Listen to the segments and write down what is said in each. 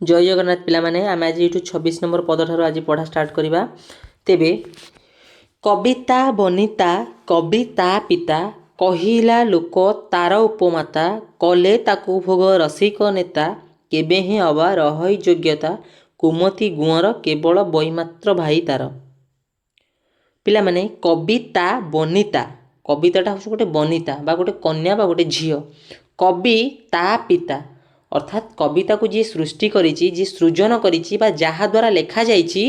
जय जगन्नाथ पिला माने आम आज ये 26 नंबर पद ठार आज पढ़ा स्टार्ट करवा। तेबे कविता बनिता कविता पिता कहिला लोक तार उपमाता कले ताकू भोग रसिक नेता केबे ही अबा रही योग्यता कुमति गुअर केवल बईमात्र भाई तार। पिला माने कविता बनिता कविताटा हूँ गोटे बनिता बा गोटे कन्या बा गोटे झील कवि ता पिता अर्थात कविता को जी सृष्टि करिछि जी सृजन करिछि बा जहा द्वारा लेखा जाइछि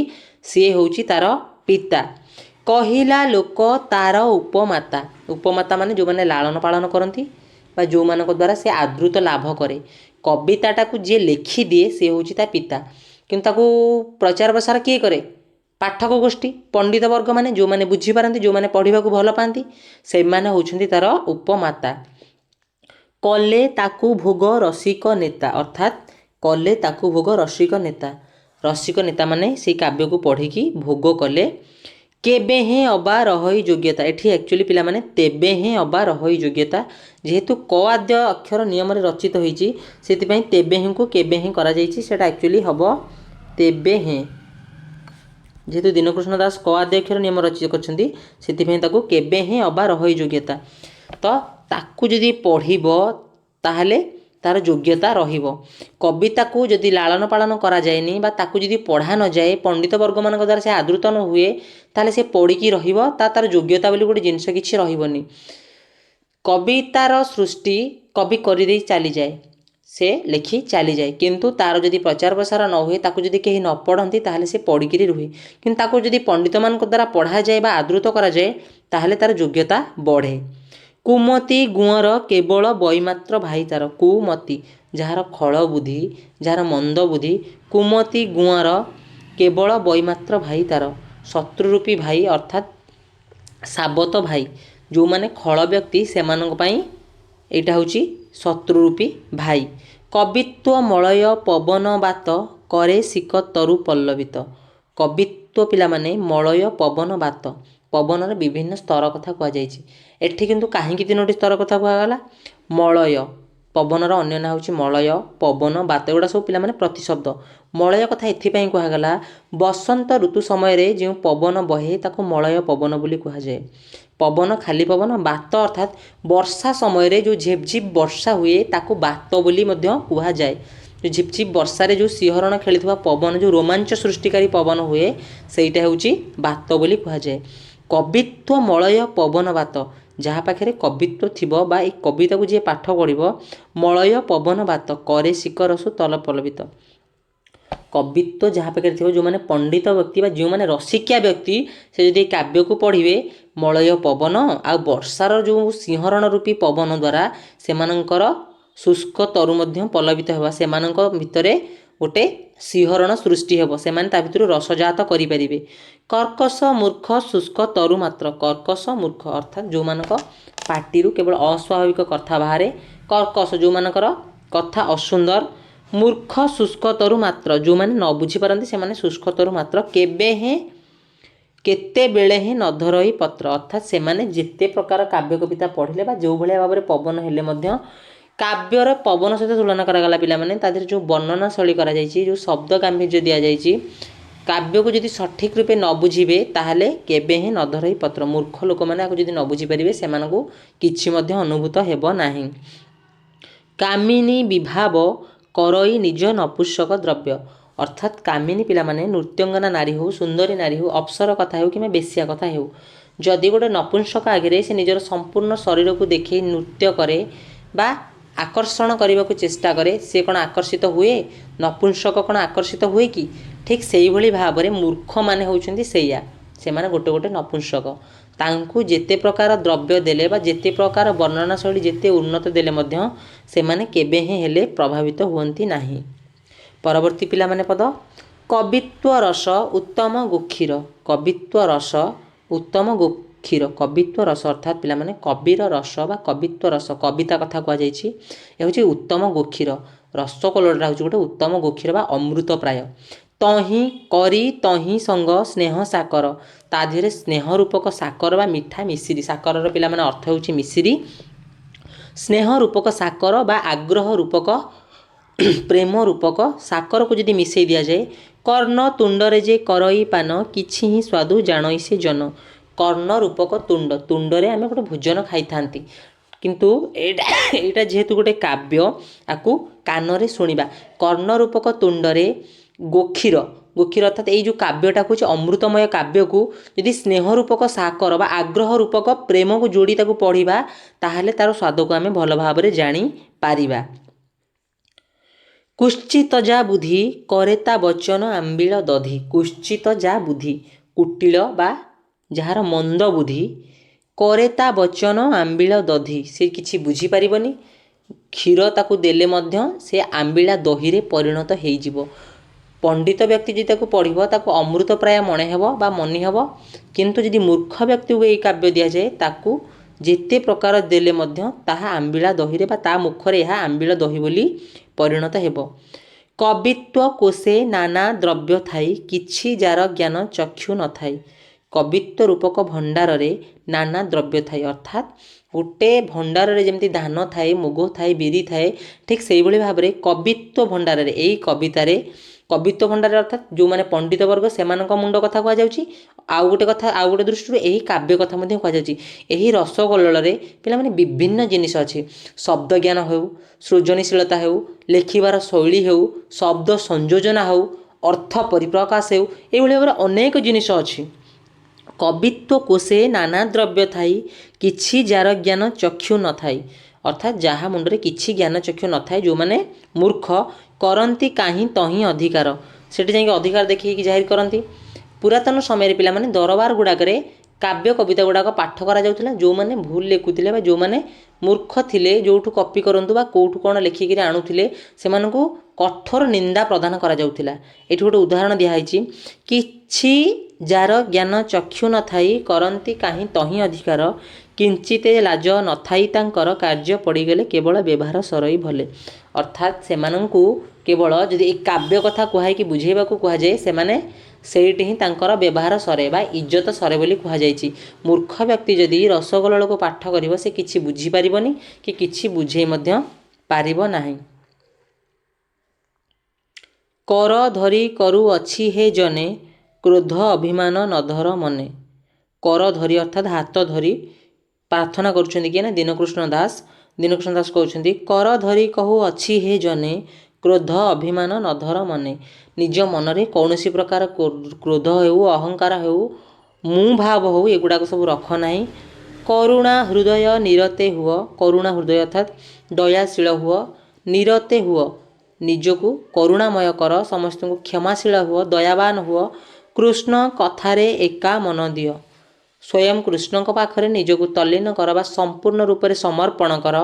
सी होउछि तार पिता। कहिला लोक तार उपमाता उपमाता माने जो माने लालन पालन करती बा जो मानक द्वारा से आदृत लाभ करे कविताटा को जी लिखि दिए सी होउछि ता पिता। किंतु ताकू प्रचार प्रसार किए करे पाठक गोष्ठी पंडित वर्ग माने जो माने बुझी पारंती जो माने पढ़िबा को भल पाती से माने होउछंती तार उपमाता। कले ताकू भोग रसिक नेता अर्थात कले ताकू भोग रसिक नेता माने से काव्य को पढ़ी भोग कले केबे हे अबा रही योग्यता एठी एक्चुअली पिला माने तेबे हे अबा रही योग्यता जेहेतु क आद्य अक्षर नियम रे रचित होईची सेति पई तेबे हे को केबे हे करा जाईची सेटा एक्चुअली हबो तेबे हे जेहेतु दीनकृष्ण दास क आद्य अक्षर नियम रचित करछंती सेति पई ताकू केबे हे अबा रही योग्यता तो ताकू जदि पढ़िबो ताहले तार योग्यता रहिबो। कविता को जदि लालन पालन करा जायनी बा ताकू जदि पढ़ा न जाए पंडित वर्ग मानक द्वारा से आदृत न हुए ताहले से पढ़िकी रहिबो तार योग्यता बोली गोटे जिनिस किछि रहिबोनी। कवितार सृष्टि कवि करि देई चली जाए से लिखि चली जाए किंतु तार जदि प्रचार प्रसार न हुए ताकू जदि केही न पढ़ंती ताहले से पढ़िकी रुहे किंतु ताकू जदि पंडित मानक द्वारा पढ़ा जाए बा आदृत करा जाए ताहले तार योग्यता बढ़े। कुमति गुअर केवल बईमात्र भाई तार कुमति जार खल बुद्धि जार मंद बुद्धि कुमति गुअर केवल बईमात्र भाई तार शत्रुरूपी भाई अर्थात साबत भाई जो माने खल व्यक्ति से एटा होची शत्रुरूपी भाई। कवित्व मलय पवन बात करे सिक तरु पल्लवित कवित्व पिला माने मलय पवन बात पवनर विभिन्न स्तर कथा कह जाइछि एठी किंतु काहींकि तीनोटी स्तर कथा कहगला मलय पवनर अन्य ना होछि मलय पवन बात एगुड़ा सब पिला माने प्रतिशब्द मलय कथा एथिपाई कहगला बसंत ऋतु समय रे जो पवन बहे ताको मलय पवन बोली कहा जाए। पवन खाली पवन बात अर्थात वर्षा समय रे जो झिपझिप वर्षा हुए ताको बात बोली मध्य कहा जाए। जो झिपझिप वर्षा रे जो सिंहरण खेलिथबा पवन जो रोमांच सृष्टिकारी पवन हुए सेटा होछि बात बोली कहा जाए। कवित्व मलय पवन बात जहाँ पाखे कवित्व थिबो बा ए कविता को जी पाठ पढ़िबो मलय पवन बात करे शिखरसु तल पल्लवित कवित्व जहाँ पाखे थिबो जो माने पंडित व्यक्ति बा जो माने रसिकिया व्यक्ति से जदि काव्य को पढ़िबे मलय पवन आ वर्षार जो सिंहरण रूपी पवन द्वारा सेमानंकर शुष्क तरु मध्य पल्लवित हेबा सेमानंक भितरे गोटे सिंहरण सृष्टि हेबो सेमाने ता भितरु रसजात करि परिबे। कर्कश मूर्ख शुष्क तरु मात्र कर्कश मूर्ख अर्थात जो मानक पार्टी केवल अस्वाभाविक कथा बाहर कर्कश जो मानकर कथा असुंदर मूर्ख शुष्क तरु मात्र जो माने न बुझी पारंती से माने शुष्क तरु मात्र केबे हे केते बेले हे नधरई पत्र अर्थात से माने जेते प्रकार काव्य कविता पढ़िले बा जो भलिया भाबरे पवन हेले मध्य काव्यर पवन सहित तुलना करागला पिला माने तादेर जो वर्णना शैली करा जायछि जो शब्द गांभीर्य दिया जायछि काव्य को जदि सठिक रूपे न बुझिबे ताहले केबे हे नधरई पत्र मूर्ख लोक माने आको जदि न बुझी परिबे सेमानकु किछि मध्य अनुभूत हेबो नाही। कामिनी विभाव करई निज नपुंसक द्रव्य अर्थात कामिनी पिला माने नृत्यंगना नारी हो सुंदरी नारी हो अप्सर कथा हो कि बेश्या कथा हो जदि गोटे नपुंसक आगे से निजर संपूर्ण शरीर को देखे नृत्य करे बा आकर्षण करने को चेष्टा करे से कौन आकर्षित हुए नपुंसक कौन आकर्षित हुए कि ठीक से ही भाव में मूर्ख माने होउछंती सेया से माने गोटे गोटे नपुंसक तांकु जेते प्रकार द्रव्य देले बा जेते प्रकार वर्णना शैली जेते उन्नत देले मध्य से माने केबे हे हेले प्रभावित हुअंती नाही। परवर्ती पिला माने पद कवित्व रस उत्तम गोक्षीर कवित्व रस उत्तम गोक्षीर कवित्व रस अर्थात पिला माने कविर रस बा कवित्व रस कविता कथा कह जायछि ए होछि उत्तम गोक्षीर रसकलटा होछि गोटे उत्तम गोक्षीर बा अमृत प्राय तही करी तही संग स्नेह साकर ता देहरे स्नेह रूपक साकर बा मिठा मिश्री साकर पिला माने अर्थ होछि मिश्री स्नेह रूपक साकर बा आग्रह रूपक ପ୍ରେମ ରୂପକ ସାକରକୁ ଯଦି ମିଶାଇ ଦିଆଯାଏ, କର୍ଣ୍ଣ ତୁଣ୍ଡରେ ଯେ କରଇ ପାନ କିଛି ହିଁ ସ୍ୱାଦୁ ଜାଣଇ ସେ ଜନ। କର୍ଣ୍ଣ ରୂପକ ତୁଣ୍ଡ, ତୁଣ୍ଡରେ ଆମେ ଗୋଟେ ଭୋଜନ ଖାଇଥାନ୍ତି, କିନ୍ତୁ ଏଇଟା ଯେହେତୁ ଗୋଟେ କାବ୍ୟ, ଆକୁ କାନରେ ଶୁଣିବା। କର୍ଣ୍ଣ ରୂପକ ତୁଣ୍ଡରେ ଗୋକ୍ଷୀର, ଗୋକ୍ଷୀର ଅର୍ଥାତ୍ ଏଇ ଯେଉଁ କାବ୍ୟଟାକୁ ହେଉଛି ଅମୃତମୟ କାବ୍ୟକୁ ଯଦି ସ୍ନେହ ରୂପକ ସାକର ବା ଆଗ୍ରହ ରୂପକ ପ୍ରେମକୁ ଯୋଡ଼ି ତାକୁ ପଢ଼ିବା, ତାହେଲେ ତାର ସ୍ୱାଦକୁ ଆମେ ଭଲ ଭାବରେ ଜାଣିପାରିବା। କୁଶ୍ଚିତ ଯା ବୁଦ୍ଧି କରେ ତା ବଚନ ଆମ୍ବିଳ ଦଧି। କୁଶ୍ଚିତ ଯା ବୁଦ୍ଧି, କୁଟିଳ ବା ଯାହାର ମନ୍ଦ ବୁଦ୍ଧି, କରେ ତା ବଚନ ଆମ୍ବିଳ ଦଧି, ସେ କିଛି ବୁଝିପାରିବନି, କ୍ଷୀର ତାକୁ ଦେଲେ ମଧ୍ୟ ସେ ଆମ୍ବିଳା ଦହିରେ ପରିଣତ ହେଇଯିବ। ପଣ୍ଡିତ ବ୍ୟକ୍ତି ଯଦି ତାକୁ ପଢ଼ିବ ତାକୁ ଅମୃତ ପ୍ରାୟ ମନେ ହେବ ବା ମନି ହେବ, କିନ୍ତୁ ଯଦି ମୂର୍ଖ ବ୍ୟକ୍ତିକୁ ଏଇ କାବ୍ୟ ଦିଆଯାଏ ତାକୁ ଯେତେ ପ୍ରକାର ଦେଲେ ମଧ୍ୟ ତାହା ଆମ୍ବିଳା ଦହିରେ ବା ତା ମୁଖରେ ଏହା ଆମ୍ବିଳ ଦହି ବୋଲି ପରିଣତ ହେବ। କବିତ୍ୱ କୋଷେ ନାନା ଦ୍ରବ୍ୟ ଥାଇ କିଛି ଯାର ଜ୍ଞାନ ଚକ୍ଷୁ ନଥାଇ। କବିତ୍ୱ ରୂପକ ଭଣ୍ଡାରରେ ନାନା ଦ୍ରବ୍ୟ ଥାଇ, ଅର୍ଥାତ୍ ଗୋଟେ ଭଣ୍ଡାରରେ ଯେମିତି ଧାନ ଥାଏ, ମୁଗ ଥାଏ, ବିରି ଥାଏ, ଠିକ୍ ସେଇଭଳି ଭାବରେ କବିତ୍ୱ ଭଣ୍ଡାରରେ, ଏଇ କବିତାରେ କବିତ୍ୱ ଭଣ୍ଡାରରେ ଅର୍ଥାତ୍ ଯେଉଁମାନେ ପଣ୍ଡିତ ବର୍ଗ ସେମାନଙ୍କ ମୁଣ୍ଡ କଥା କୁହାଯାଉଛି। ଆଉ ଗୋଟେ କଥା, ଆଉ ଗୋଟେ ଦୃଷ୍ଟିରୁ ଏହି କାବ୍ୟ କଥା ମଧ୍ୟ କୁହାଯାଉଛି। ଏହି ରସଗୋଲରେ ପିଲାମାନେ ବିଭିନ୍ନ ଜିନିଷ ଅଛି, ଶବ୍ଦ ଜ୍ଞାନ ହେଉ, ସୃଜନଶୀଳତା ହେଉ, ଲେଖିବାର ଶୈଳୀ ହେଉ, ଶବ୍ଦ ସଂଯୋଜନା ହେଉ, ଅର୍ଥ ପରିପ୍ରକାଶ ହେଉ, ଏଇଭଳି ଭାବରେ ଅନେକ ଜିନିଷ ଅଛି। କବିତ୍ୱ କୋଷେ ନାନା ଦ୍ରବ୍ୟ ଥାଇ କିଛି ଯାର ଜ୍ଞାନ ଚକ୍ଷୁ ନଥାଇ, ଅର୍ଥାତ୍ ଯାହା ମୁଣ୍ଡରେ କିଛି ଜ୍ଞାନ ଚକ୍ଷୁ ନଥାଏ, ଯେଉଁମାନେ ମୂର୍ଖ, କରନ୍ତି କାହିଁ ତହିଁ ଅଧିକାର, ସେଠି ଯାଇକି ଅଧିକାର ଦେଖେଇକି ଜାହିର କରନ୍ତି। ପୁରାତନ ସମୟରେ ପିଲାମାନେ ଦରବାର ଗୁଡ଼ାକରେ କାବ୍ୟ କବିତା ଗୁଡ଼ାକ ପାଠ କରାଯାଉଥିଲା। ଯେଉଁମାନେ ଭୁଲ ଲେଖୁଥିଲେ ବା ଯେଉଁମାନେ ମୂର୍ଖ ଥିଲେ, ଯେଉଁଠୁ କପି କରନ୍ତୁ ବା କେଉଁଠୁ କ'ଣ ଲେଖିକିରି ଆଣୁଥିଲେ, ସେମାନଙ୍କୁ କଠୋର ନିନ୍ଦା ପ୍ରଦାନ କରାଯାଉଥିଲା। ଏଠି ଗୋଟେ ଉଦାହରଣ ଦିଆହେଇଛି, କିଛି ଯାର ଜ୍ଞାନ ଚକ୍ଷୁ ନଥାଇ କରନ୍ତି କାହିଁ ତହିଁ ଅଧିକାର, କିଞ୍ଚିତେ ଲାଜ ନଥାଇ ତାଙ୍କର କାର୍ଯ୍ୟ ପଡ଼ିଗଲେ କେବଳ ବ୍ୟବହାର ସରଇ ଭଲେ। ଅର୍ଥାତ୍ ସେମାନଙ୍କୁ କେବଳ ଯଦି ଏ କାବ୍ୟ କଥା କୁହାଇକି ବୁଝେଇବାକୁ କୁହାଯାଏ, ସେମାନେ ସେଇଠି ହିଁ ତାଙ୍କର ବ୍ୟବହାର ସରେ ବା ଇଜ୍ଜତ ସରେ ବୋଲି କୁହାଯାଇଛି। ମୂର୍ଖ ବ୍ୟକ୍ତି ଯଦି ରସଗୋଲକୁ ପାଠ କରିବ, ସେ କିଛି ବୁଝିପାରିବନି କି କିଛି ବୁଝେଇ ମଧ୍ୟ ପାରିବ ନାହିଁ। କର ଧରି କରୁଅଛି ହେ ଜନେ କ୍ରୋଧ ଅଭିମାନ ନଧର ମନେ। କର ଧରି ଅର୍ଥାତ୍ ହାତ ଧରି ପ୍ରାର୍ଥନା କରୁଛନ୍ତି କିଏ ନା ଦୀନକୃଷ୍ଣ ଦାସ। ଦୀନକୃଷ୍ଣ ଦାସ କହୁଛନ୍ତି, କର ଧରି କହୁଅଛି ହେ ଜନେ କ୍ରୋଧ ଅଭିମାନ ନଧର ମନେ। ନିଜ ମନରେ କୌଣସି ପ୍ରକାର କ୍ରୋଧ ହେଉ, ଅହଙ୍କାର ହେଉ, ମୁଁ ଭାବ ହେଉ, ଏଗୁଡ଼ାକ ସବୁ ରଖ ନାହିଁ। କରୁଣା ହୃଦୟ ନିରତେ ହୁଅ, କରୁଣା ହୃଦୟ ଅର୍ଥାତ୍ ଦୟାଶୀଳ ହୁଅ, ନିରତେ ହୁଅ, ନିଜକୁ କରୁଣାମୟ କର, ସମସ୍ତଙ୍କୁ କ୍ଷମାଶୀଳ ହୁଅ, ଦୟାବାନ ହୁଅ। କୃଷ୍ଣ କଥାରେ ଏକା ମନ ଦିଅ, ସ୍ୱୟଂ କୃଷ୍ଣଙ୍କ ପାଖରେ ନିଜକୁ ତଲ୍ଲୀନ କର ବା ସମ୍ପୂର୍ଣ୍ଣ ରୂପରେ ସମର୍ପଣ କର।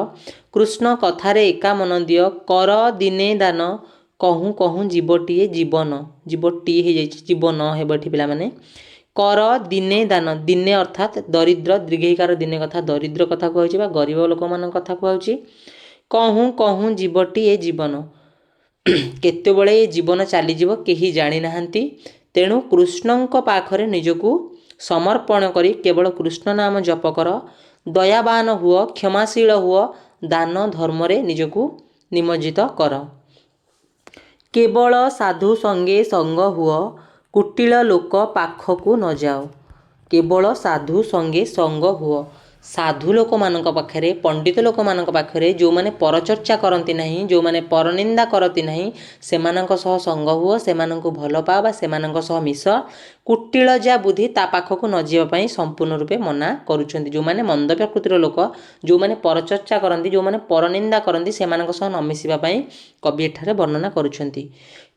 କୃଷ୍ଣ କଥାରେ ଏକା ମନ ଦିଅ, କର ଦିନେ ଦାନ, କହୁଁ କହୁଁ ଜୀବଟିଏ ଜୀବନ, ଜୀବଟିଏ ହେଇଯାଇଛି, ଜୀବନ ହେବ ଏଠି ପିଲାମାନେ। କର ଦିନେ ଦାନ, ଦିନେ ଅର୍ଥାତ୍ ଦରିଦ୍ର, ଦୀର୍ଘଇକାର ଦିନେ କଥା ଦରିଦ୍ର କଥା କୁହାଉଛି ବା ଗରିବ ଲୋକମାନଙ୍କ କଥା କୁହାଉଛି। କହୁଁ କହୁଁ ଜୀବଟିଏ ଜୀବନ, କେତେବେଳେ ଏ ଜୀବନ ଚାଲିଯିବ କେହି ଜାଣିନାହାନ୍ତି। ତେଣୁ କୃଷ୍ଣଙ୍କ ପାଖରେ ନିଜକୁ ସମର୍ପଣ କରି କେବଳ କୃଷ୍ଣ ନାମ ଜପ କର, ଦୟାବାନ ହୁଅ, କ୍ଷମାଶୀଳ ହୁଅ, ଦାନ ଧର୍ମରେ ନିଜକୁ ନିମଜ୍ଜିତ କର। କେବଳ ସାଧୁ ସଙ୍ଗେ ସଙ୍ଗ ହୁଅ, କୁଟିଳ ଲୋକ ପାଖକୁ ନ ଯାଅ। କେବଳ ସାଧୁ ସଙ୍ଗେ ସଙ୍ଗ ହୁଅ, ସାଧୁ ଲୋକମାନଙ୍କ ପାଖରେ, ପଣ୍ଡିତ ଲୋକମାନଙ୍କ ପାଖରେ, ଯେଉଁମାନେ ପରଚର୍ଚ୍ଚା କରନ୍ତି ନାହିଁ, ଯେଉଁମାନେ ପରନିନ୍ଦା କରନ୍ତି ନାହିଁ, ସେମାନଙ୍କ ସହ ସଙ୍ଗ ହୁଅ, ସେମାନଙ୍କୁ ଭଲ ପାଅ ବା ସେମାନଙ୍କ ସହ ମିଶ। କୁଟିଳ ଯା ବୁଦ୍ଧି, ତା ପାଖକୁ ନ ଯିବା ପାଇଁ ସମ୍ପୂର୍ଣ୍ଣ ରୂପେ ମନା କରୁଛନ୍ତି। ଯେଉଁମାନେ ମନ୍ଦ ପ୍ରକୃତିର ଲୋକ, ଯେଉଁମାନେ ପରଚର୍ଚ୍ଚା କରନ୍ତି, ଯେଉଁମାନେ ପରନିନ୍ଦା କରନ୍ତି, ସେମାନଙ୍କ ସହ ନ ମିଶିବା ପାଇଁ କବି ଏଠାରେ ବର୍ଣ୍ଣନା କରୁଛନ୍ତି।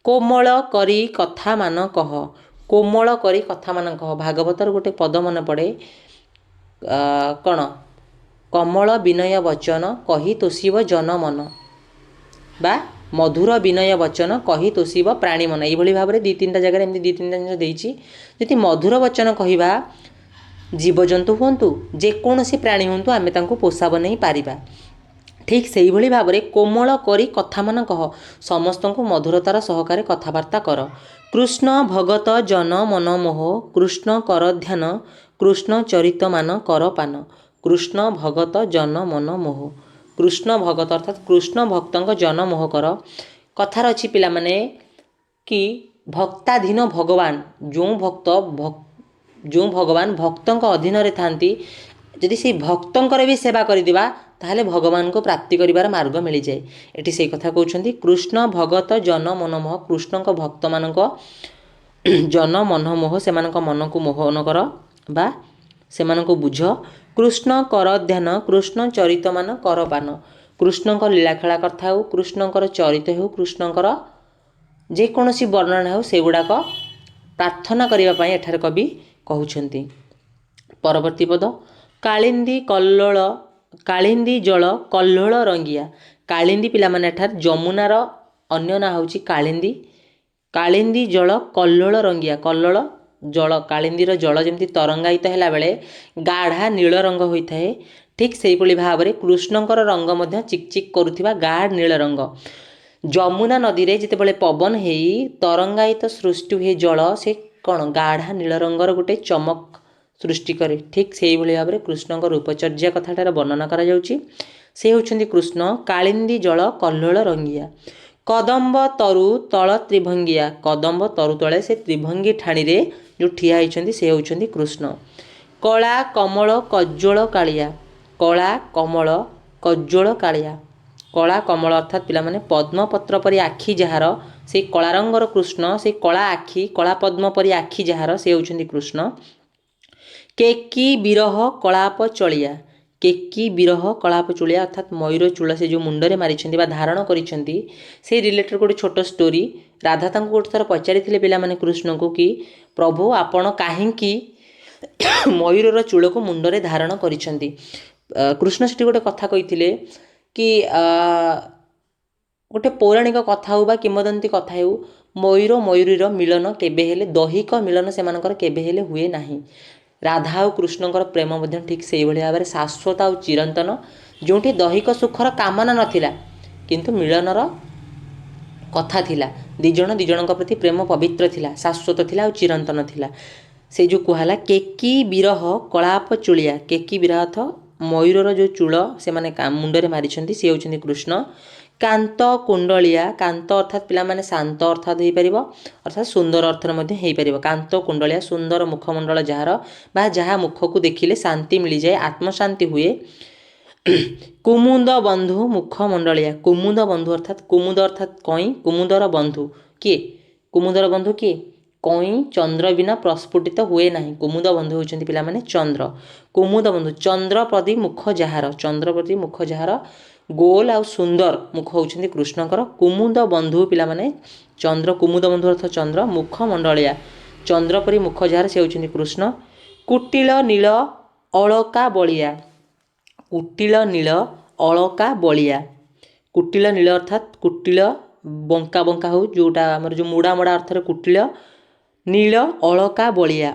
କୋମଳ କରି କଥା ମାନ କହ, କୋମଳ କରି କଥା ମାନ କହ, ଭାଗବତର ଗୋଟେ ପଦ ମନେ ପଡ଼େ, କ'ଣ, କମଳ ବିନୟ ବଚନ କହି ତୋଷିବ ଜନ ମନ, ବା ମଧୁର ବିନୟ ବଚନ କହି ତୋଷିବ ପ୍ରାଣୀ ମନ। ଏଇଭଳି ଭାବରେ ଦୁଇ ତିନିଟା ଜାଗାରେ ଏମିତି ଦୁଇ ତିନିଟା ଜିନିଷ ଦେଇଛି। ଯଦି ମଧୁର ବଚନ କହିବା, ଜୀବଜନ୍ତୁ ହୁଅନ୍ତୁ, ଯେକୌଣସି ପ୍ରାଣୀ ହୁଅନ୍ତୁ, ଆମେ ତାଙ୍କୁ ପୋଷା ବନେଇ ପାରିବା। ଠିକ୍ ସେଇଭଳି ଭାବରେ କୋମଳ କରି କଥା ମାନ କହ, ସମସ୍ତଙ୍କୁ ମଧୁରତାର ସହକାରେ କଥାବାର୍ତ୍ତା କର। କୃଷ୍ଣ ଭଗତ ଜନ ମନ ମୋହ, କୃଷ୍ଣ କର ଧ୍ୟାନ, କୃଷ୍ଣ ଚରିତ ମାନ କର ପାନ। କୃଷ୍ଣ ଭଗତ ଜନ ମନ ମୋହ, କୃଷ୍ଣ ଭଗତ ଅର୍ଥାତ୍ କୃଷ୍ଣ ଭକ୍ତଙ୍କ ଜନ ମୋହ କର। कथार अच्छी पिला माने कि भक्ताधीन भगवान जो भगवान भक्तों अधीन थांती जदि से भक्तों भी सेवा करदिबा ताहले भगवान को प्राप्ति करिवार मार्ग मिल जाए। एटी से कथा कहउछंती कृष्ण भगत जन मनमोह कृष्ण भक्त मानक जन मनमोह से मन को मोहन कर बा से बुझ कृष्ण कर ध्यान कृष्ण चरित मान कर पान कृष्ण लीला खेला करता हो कृष्णकर चरित हो कृष्णकर जेकोसी वर्णना हो से गुड़ाक प्रार्थना करने एठार कवि कहउछंती। परवर्ती पद कालिंदी कल्लोल कालिंदी जल कल्लोल रंगिया कालिंदी पिला माने एठार जमुनार अन्य ना होची कालिंदी कालिंदी जल कल्लोल रंगिया कल्लोल जल कालिंदीर जल जमी तरंगायित है बेले गाढ़ा नील रंग होता है ठीक से भाव में कृष्णकर रंग मध्य चिकचिक करुवा गाढ़ नील रंग जमुना नदी रे जितेबाला पवन हो तरंगायित सृष्टि हुए जल से कौन गाढ़ा नील रंगर गोटे चमक सृष्टि करे ठीक से भाव में कृष्ण रूपचर्या कथाटार वर्णना करा जाउछि। से होउछन्ति कृष्ण कालिंदी जल कल्लोल रंगिया कदम्ब तरु तल त्रिभंगिया कदम्ब तरु तले से त्रिभंगी ठाणी रे जो ठिया होइछन्ति से होउछन्ति कृष्ण कला कमल कज्ज्वल कालिया कला कमल कज्ज्वल कालिया कला कमल अर्थात पिला माने पद्मपत्र परी आखि जହାର से कला रंगर कृष्ण से कला आखि कला पद्म परी आखि जହାର से होउछन्ति कृष्ण केकी विरह कलाप चलिया केकी विरह कलाप चुलिया अर्थात मयूर चूल से जो मुंडरे मारिछन्ति बा धारण करिछन्ति से रिलेटेड गोटे छोट स्टोरी राधा तांको गोटे थर पचारिथिले पिला माने कृष्ण को कि प्रभु आपण काहेकि मयूरर चूल को मुंडरे धारण करिछन्ति कृष्ण सेठी गोटे कथा कहिथिले कि गोटे पौराणिक कथा हो बा किंवदंती कथा हो मयूर मयूरीर मिलन केबे हेले दैहिक मिलन सेमानकर केबे हेले हुए नाही राधा और कृष्णकर प्रेम मध्य ठीक से भाव में शाश्वत और चिरंतन जोटी दैहिक सुखर कामना नथिला किंतु मिलनर कथा थिला दिजण प्रति प्रेम पवित्र थिला शाश्वत थिला और चिरंतन थिला से जो कहला केकी विरह कलाप चुलिया केकी विरह अर्थ मयूरर जो चूल से माने मुंडरे मारिछन्ति से होउछन्ति कृष्ण कांत कुंडलिया कांत अर्थात पिला माने शांत अर्थात हो पारिबो अर्थात सुंदर अर्थर मध्ये हो पारिबो कांत कुंडलिया सुंदर मुखमंडल जार बा जहा मुख को देखिले शांति मिल जाए आत्मशांति हुए कुमुद बंधु मुखमंडलिया कुमुद बंधु अर्थात कई कुमुदर बंधु किए कुमुदर बंधु किए कई चंद्र बिना प्रस्फुटित हुए नहीं कुमुद बंधु होउछन्ति पिला माने चंद्र कुमुद बंधु चंद्र प्रति मुख जହାର चंद्र प्रति मुख जହାର गोल आ सुंदर मुख होउछन्ति कृष्णकर कुमुद बंधु पिला माने चंद्र कुमुद बंधु अर्थ चंद्र मुखमंडलिया चंद्र परी मुख जହାର से होउछन्ति कृष्ण कुटिल नील अलका बलिया कुटिल नील अलका बलिया कुटिल नील अर्थात कुटिल बंका बंका हो जोटा हमर जो मुड़ा मुड़ा अर्थ कुटिल नील अलका बलिया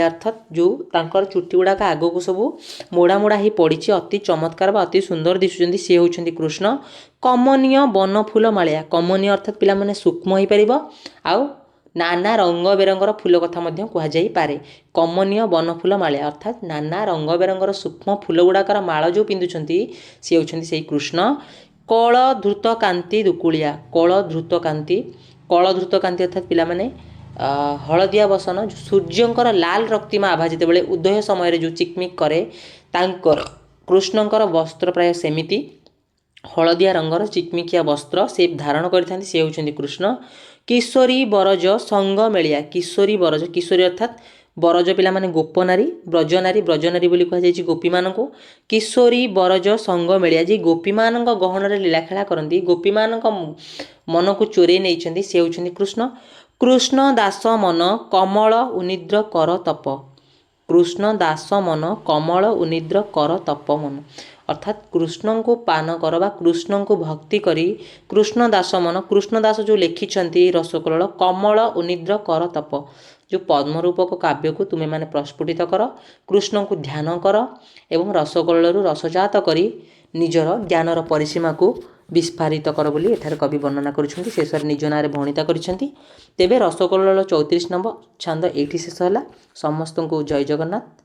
अर्थात जो तांकर चुटी गुड़ाक आग को सब मोड़ा मोड़ा ही पड़ी अति चमत्कार बा अति सुंदर दिशुचंदी से होउछन्ति कृष्ण कमनीय वन फूल मालिया कमनीय अर्थात पिला माने सूक्ष्म हो पारिबो आउ नाना रंग बेरंगर फूल कथा मध्य कह जाई पारे कमनीय वन फूल मालिया अर्थात नाना रंग बेरंगर सूक्ष्म फूल गुड़ाकर माळ जो पिंधुछन्ति से होउछन्ति सेही कृष्ण कल धृत कांति दुकुलिया कल धृत कांति अर्थात पिला माने हलदिया बसन सूर्यंकर लाल रक्तिमा आभा जितेबाला उदय समय जो चिकमिक करे तांकर कृष्णंकर वस्त्र प्राय सेमिति हलदिया रंगर चिकमिकिया वस्त्र से धारण करथांती से होउछन्ति कृष्ण किशोरी बरज संग मेलिया किशोरी अर्थात बरज पिला माने गोपनारी ब्रजनारी बोली कहा जायछि गोपी माननको किशोरी बरज संग मेलिया जी गोपी मानक गहन रे लीला खेला करंती गोपी मानक मन को चोरे नैछन्ति से होउछन्ति कृष्ण कृष्ण दास मन कमल उनिद्र कर तप कृष्ण दास मन कमल उनिद्र कर तप मन अर्थात कृष्ण को पान कर बा कृष्ण को भक्ति करी कृष्ण दास मन कृष्ण दास जो लिखिछन्ति रसकलल कमल उनिद्र कर तप जो पद्म रूपक काव्य को तुम्हें माने प्रस्फुटित कर कृष्ण को ध्यान कर एवं रसकललरु रसजात करी निजर ज्ञानर परिसीमा को विस्फारित कर बोली एठार कवि वर्णना करुछन्ति शेष निज नारे भणिता करिसेंति तेबे रसकलल 34 नंबर छंद एठी शेष होला समस्त को जय जगन्नाथ।